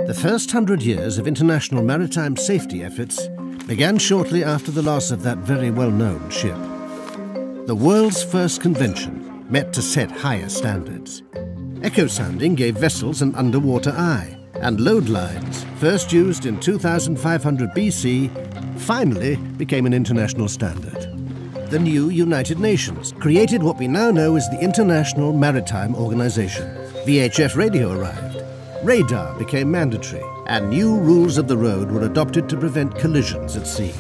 The first 100 years of international maritime safety efforts began shortly after the loss of that very well-known ship. The world's first convention met to set higher standards. Echo sounding gave vessels an underwater eye, and load lines, first used in 2500 BC, finally became an international standard. The new United Nations created what we now know as the International Maritime Organization. VHF radio arrived, radar became mandatory, and new rules of the road were adopted to prevent collisions at sea.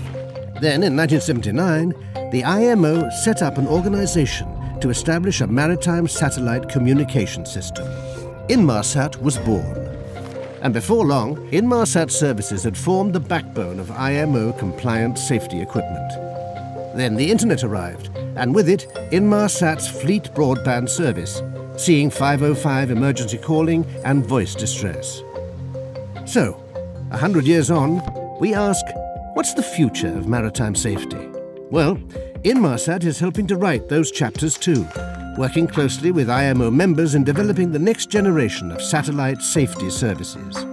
Then, in 1979, the IMO set up an organization to establish a maritime satellite communication system. Inmarsat was born. And before long, Inmarsat services had formed the backbone of IMO-compliant safety equipment. Then the internet arrived, and with it, Inmarsat's FleetBroadband service, seeing 505 emergency calling and voice distress. So, 100 years on, we ask, what's the future of maritime safety? Well, Inmarsat is helping to write those chapters too, working closely with IMO members in developing the next generation of satellite safety services.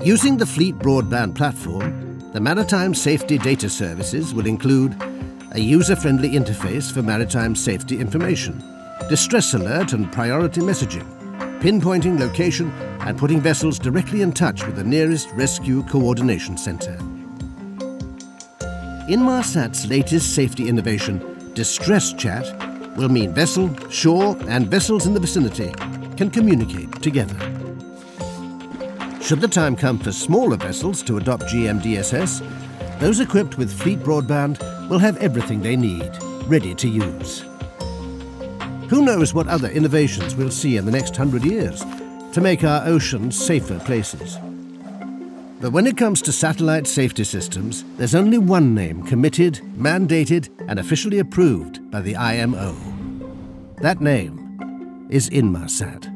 Using the FleetBroadband platform, the Maritime Safety Data Services will include a user-friendly interface for maritime safety information, distress alert and priority messaging, pinpointing location and putting vessels directly in touch with the nearest rescue coordination center. Inmarsat's latest safety innovation, Distress Chat, will mean vessel, shore and vessels in the vicinity can communicate together. Should the time come for smaller vessels to adopt GMDSS, those equipped with FleetBroadband will have everything they need, ready to use. Who knows what other innovations we'll see in the next 100 years to make our oceans safer places. But when it comes to satellite safety systems, there's only one name committed, mandated, and officially approved by the IMO. That name is Inmarsat.